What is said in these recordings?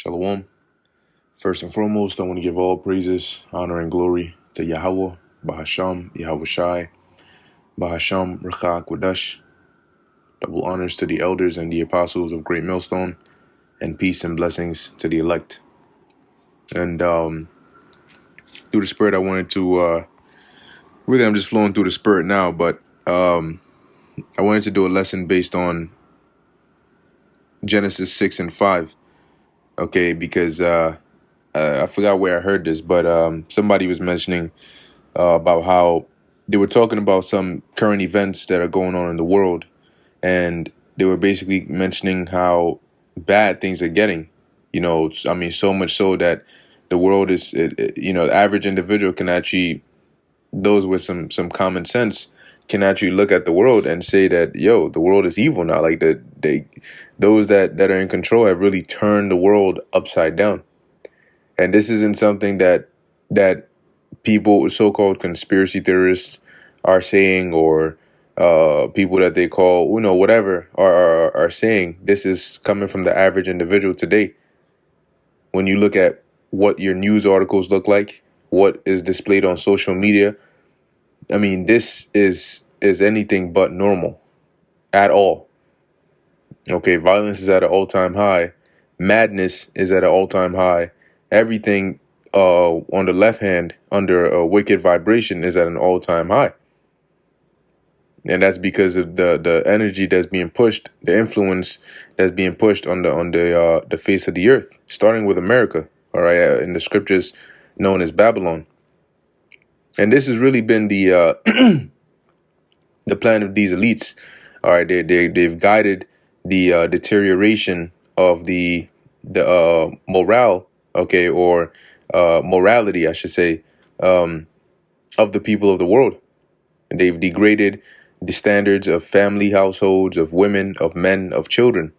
Shalom. First and foremost, I want to give all praises, honor, and glory to Yahawah, BAHASHAM, Yahawashi, BAHASHAM, Rechak Wadash. Double honors to the elders and the apostles of Greatmillstone, and peace and blessings to the elect. And through the Spirit, I wanted to, really I'm just flowing through the Spirit now, but I wanted to do a lesson based on Genesis 6 and 5, okay, because I forgot where I heard this, but somebody was mentioning about how they were talking about some current events that are going on in the world, and they were basically mentioning how bad things are getting. You know, I mean, so much so that the world is, the average individual can actually, those with some common sense, can actually look at the world and say that, yo, the world is evil now. Like those that are in control have really turned the world upside down. And this isn't something that people, so-called conspiracy theorists, are saying, or people that they call, whatever, are saying. This is coming from the average individual today. When you look at what your news articles look like, what is displayed on social media, I mean, this is anything but normal at all. Okay, violence is at an all-time high. Madness is at an all-time high. Everything on the left hand under a wicked vibration is at an all-time high. And that's because of the energy that's being pushed, the influence that's being pushed on the face of the earth, starting with America, all right, in the scriptures known as Babylon. And this has really been the the plan of these elites. All right, they've guided the deterioration of the morale, okay, or morality, I should say, of the people of the world. They've degraded the standards of family, households, of women, of men, of children,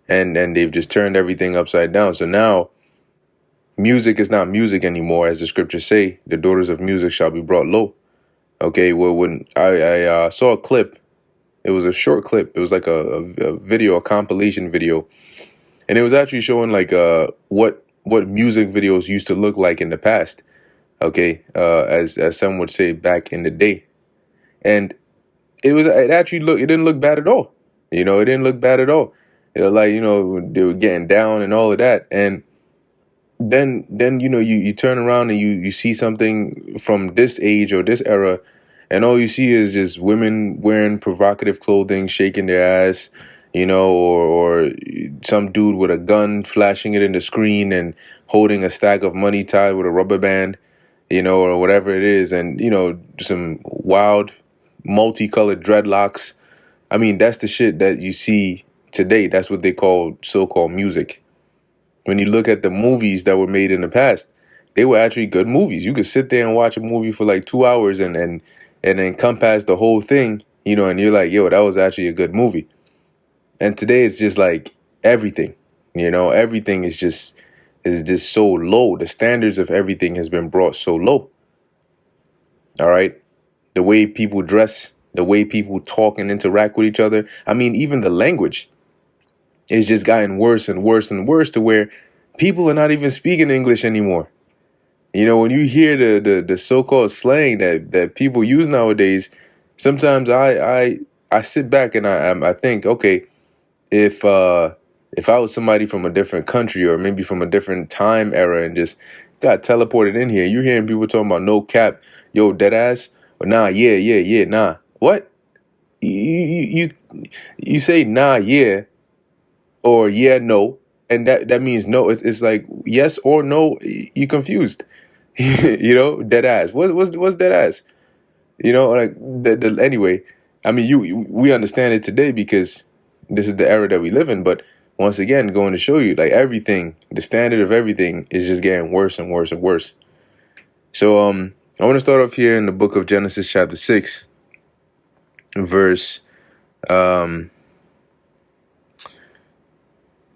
and they've just turned everything upside down. So now music is not music anymore, as the scriptures say. The daughters of music shall be brought low. Okay, well, when I saw a clip, it was a short clip. It was like a video, a compilation video, and it was actually showing like what music videos used to look like in the past. Okay, as some would say, back in the day. And it didn't look bad at all. It didn't look bad at all. It was like, they were getting down and all of that. And then you turn around and you see something from this age or this era, and all you see is just women wearing provocative clothing, shaking their ass, or some dude with a gun flashing it in the screen and holding a stack of money tied with a rubber band, or whatever it is, and some wild multicolored dreadlocks. I mean, that's the shit that you see today. That's what they call so-called music. When you look at the movies that were made in the past, they were actually good movies. You could sit there and watch a movie for like 2 hours and encompass the whole thing, and you're like, yo, that was actually a good movie. And today it's just like everything, everything is just so low. The standards of everything has been brought so low. All right. The way people dress, the way people talk and interact with each other. I mean, even the language is just gotten worse and worse and worse, to where people are not even speaking English anymore. When you hear the so-called slang that people use nowadays, sometimes I sit back and I think, okay, if I was somebody from a different country or maybe from a different time era and just got teleported in here, you're hearing people talking about no cap, yo, dead ass, or nah, yeah, nah. What? You say nah, yeah, or yeah, no, and that means no. It's like yes or no. You confused. Dead ass. What's dead ass? Anyway, I mean, we understand it today because this is the era that we live in. But once again, going to show you, like, everything, the standard of everything is just getting worse and worse and worse. So I want to start off here in the book of Genesis chapter 6, verse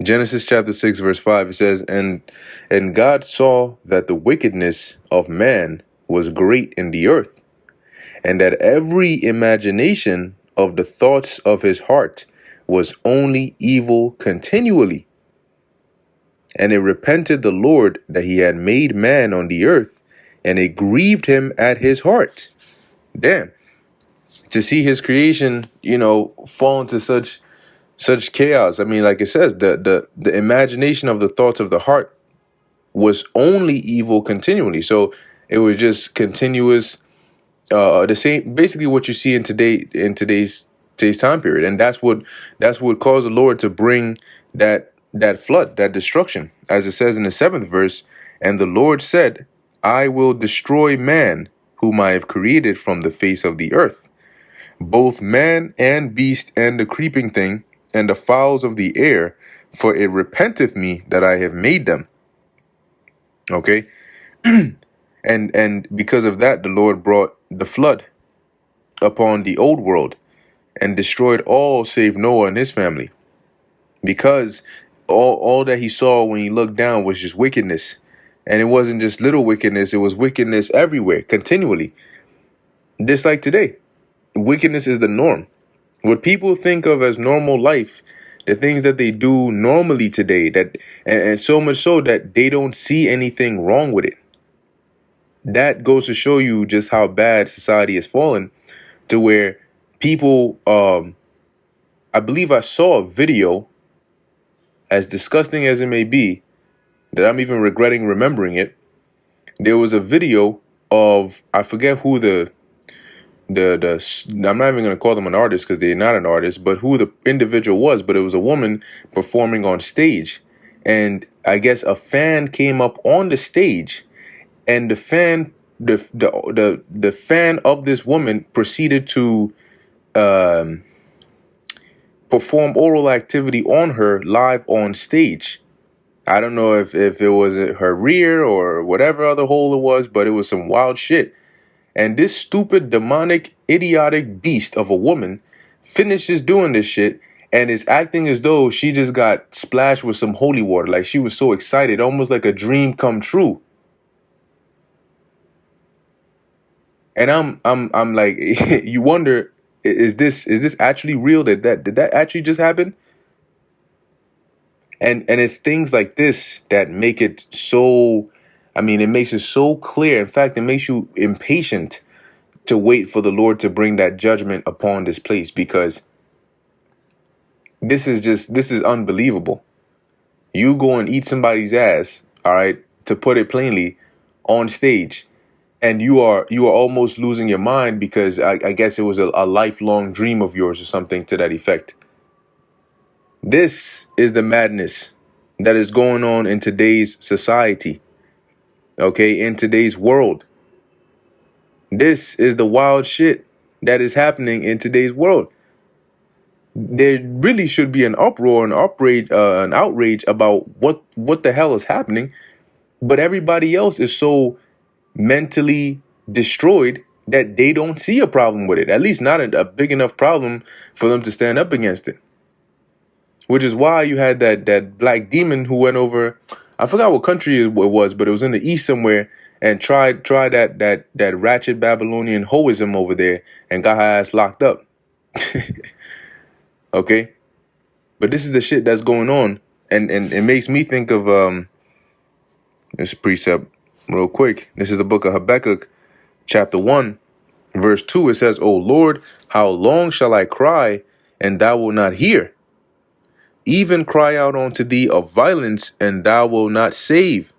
Genesis chapter 6, verse 5. It says, and God saw that the wickedness of man was great in the earth, and that every imagination of the thoughts of his heart was only evil continually. And it repented the Lord that he had made man on the earth, and it grieved him at his heart. Damn. To see his creation, fall into such chaos. I mean, like it says, the imagination of the thoughts of the heart was only evil continually. So it was just continuous, the same, basically what you see in today's time period. And that's what caused the Lord to bring that flood, that destruction, as it says in the 7th verse. And the Lord said, I will destroy man whom I have created from the face of the earth, both man and beast and the creeping thing and the fowls of the air, for it repenteth me that I have made them. Okay. And because of that, the Lord brought the flood upon the old world and destroyed all save Noah and his family, because all that he saw when he looked down was just wickedness. And it wasn't just little wickedness, it was wickedness everywhere, continually. Just like today, wickedness is the norm. What people think of as normal life, the things that they do normally today, and so much so that they don't see anything wrong with it. That goes to show you just how bad society has fallen, to where people, I believe I saw a video, as disgusting as it may be, that I'm even regretting remembering it. There was a video of, I forget who I'm not even going to call them an artist because they're not an artist, but who the individual was. But it was a woman performing on stage, and I guess a fan came up on the stage, and the fan of this woman proceeded to perform oral activity on her live on stage. I don't know if it was her rear or whatever other hole it was, but it was some wild shit. And this stupid, demonic, idiotic beast of a woman finishes doing this shit and is acting as though she just got splashed with some holy water. Like she was so excited, almost like a dream come true. And I'm like, you wonder, is this actually real? Did that actually just happen? And it's things like this that make it so, I mean, it makes it so clear. In fact, it makes you impatient to wait for the Lord to bring that judgment upon this place, because this is unbelievable. You go and eat somebody's ass, all right, to put it plainly, on stage, and you are almost losing your mind because I guess it was a lifelong dream of yours or something to that effect. This is the madness that is going on in today's society, okay, in today's world. This is the wild shit that is happening in today's world. There really should be an uproar, an outrage about what the hell is happening, but everybody else is so mentally destroyed that they don't see a problem with it, at least not a big enough problem for them to stand up against it. Which is why you had that black demon who went over, I forgot what country it was, but it was in the east somewhere, and tried that ratchet Babylonian hoism over there and got her ass locked up. Okay, but this is the shit that's going on, and it makes me think of this precept real quick. This is the book of Habakkuk, chapter 1, verse 2. It says, O Lord, how long shall I cry, and thou wilt not hear? Even cry out unto thee of violence, and thou wilt not save.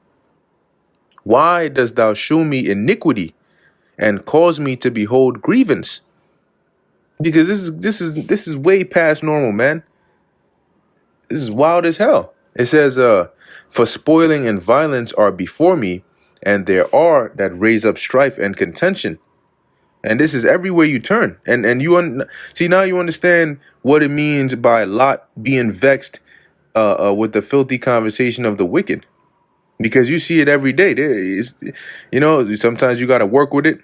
Why dost thou shew me iniquity, and cause me to behold grievance? Because this is way past normal, man. This is wild as hell. It says, for spoiling and violence are before me, and there are that raise up strife and contention. And this is everywhere you turn. And you see, now you understand what it means by Lot being vexed with the filthy conversation of the wicked. Because you see it every day. There is, sometimes you got to work with it.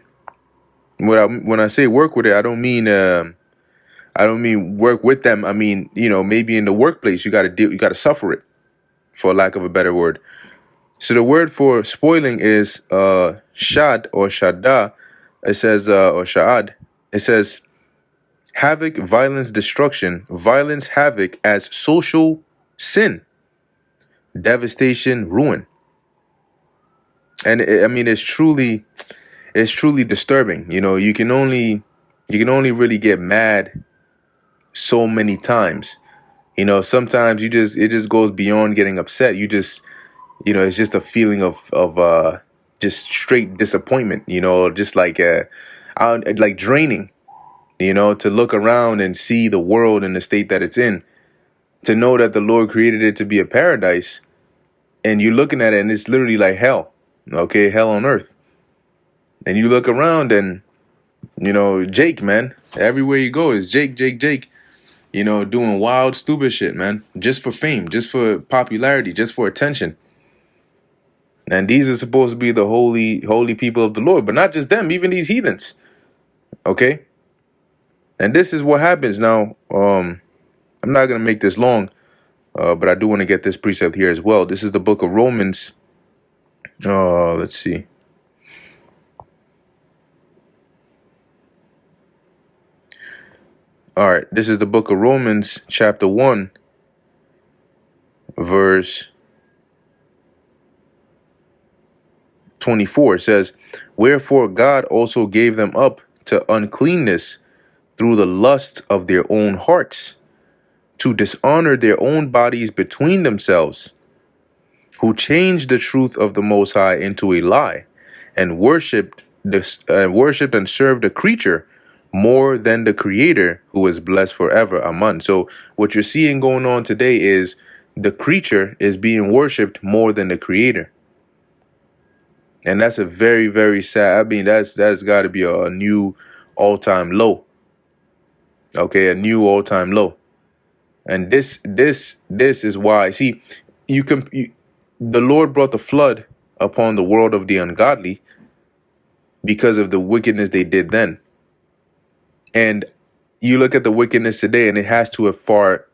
When I say work with it, I don't mean work with them. I mean, maybe in the workplace you got to suffer it, for lack of a better word. So the word for spoiling is shad or shadda. It says or sha'ad. It says havoc, violence, destruction, violence, havoc as social sin. devastation, ruin. And I mean, it's truly disturbing. You know, you can only really get mad so many times. You know, sometimes it just goes beyond getting upset. You just, you know, it's just a feeling of just straight disappointment. You know, just like like draining. You know, to look around and see the world in the state that it's in, to know that the Lord created it to be a paradise, and you're looking at it and it's literally like hell. Okay, hell on earth. And you look around and, you know, Jake, man, everywhere you go is Jake, you know, doing wild, stupid shit, man, just for fame, just for popularity, just for attention. And these are supposed to be the holy people of the Lord, but not just them, even these heathens. Okay. And this is what happens now. I'm not going to make this long, but I do want to get this precept here as well. This is the book of Romans. Let's see. All right, this is the book of Romans, chapter 1, verse 24. It says, "Wherefore God also gave them up to uncleanness through the lust of their own hearts, to dishonor their own bodies between themselves, who changed the truth of the Most High into a lie, and worshipped and served the creature more than the Creator, who is blessed forever. Amen." So what you're seeing going on today is the creature is being worshipped more than the Creator. And that's a very, very sad. I mean, that's got to be a new all-time low. Okay, a new all-time low. And this is why. See, the Lord brought the flood upon the world of the ungodly because of the wickedness they did then. And you look at the wickedness today, and it has to have far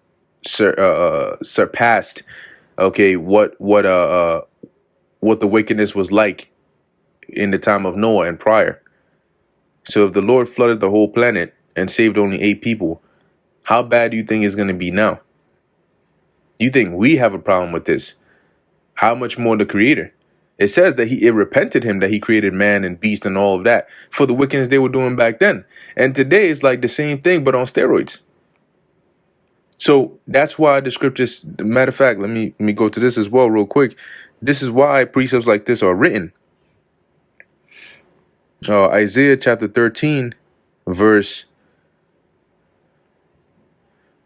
surpassed, okay, what the wickedness was like in the time of Noah and prior. So if the Lord flooded the whole planet and saved only 8 people, how bad do you think it's going to be now? You think we have a problem with this? How much more the Creator? It says that it repented him that he created man and beast and all of that for the wickedness they were doing back then. And today it's like the same thing, but on steroids. So that's why the scriptures, matter of fact, let me go to this as well real quick. This is why precepts like this are written. Isaiah chapter 13, verse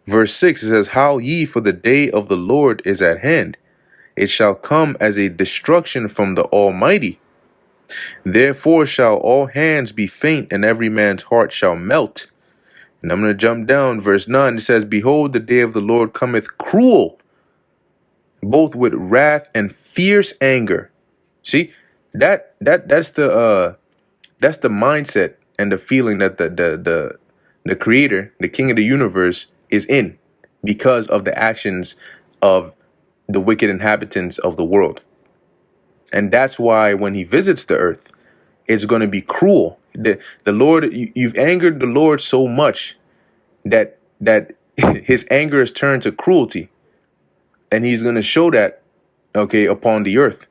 6, it says, "Howl ye, for the day of the Lord is at hand. It shall come as a destruction from the Almighty. Therefore shall all hands be faint, and every man's heart shall melt." And I'm going to jump down. Verse 9, it says, "Behold, the day of the Lord cometh cruel, both with wrath and fierce anger." See, that's the mindset and the feeling that the Creator, the King of the universe, is in because of the actions of the wicked inhabitants of the world. And that's why when he visits the earth, it's going to be cruel. The Lord, you've angered the Lord so much that his anger is turned to cruelty. And he's going to show that, okay, upon the earth.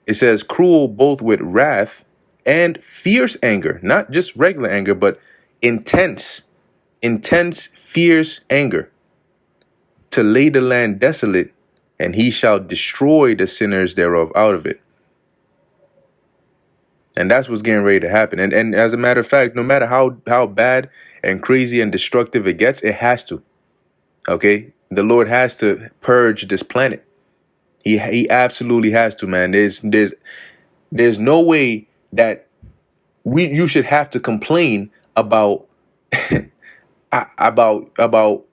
It says cruel both with wrath and fierce anger, not just regular anger, but intense, fierce anger, to lay the land desolate, and he shall destroy the sinners thereof out of it. And that's what's getting ready to happen. And as a matter of fact, no matter how bad and crazy and destructive it gets, it has to. Okay? The Lord has to purge this planet. He absolutely has to, man. There's no way that you should have to complain about about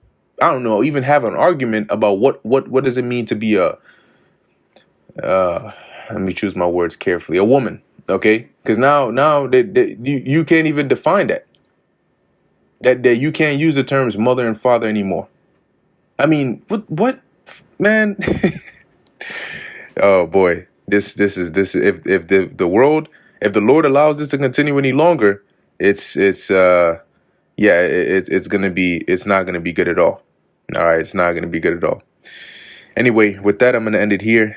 I don't know, even have an argument about what does it mean to be a let me choose my words carefully, a woman. Okay, because now you can't even define that you can't use the terms mother and father anymore. I mean, what man? Oh boy, this is if the world, if the Lord allows this to continue any longer, it's not gonna be good at all. All right, it's not gonna be good at all. Anyway, with that, I'm going to end it here.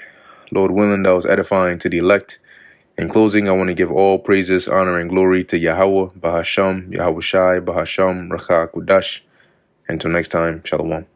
Lord willing, that was edifying to the elect. In closing, I want to give all praises, honor, and glory to Yahawah, BAHASHAM, Yahawashi, BAHASHAM, Rakha Kudash. Until next time, Shalom.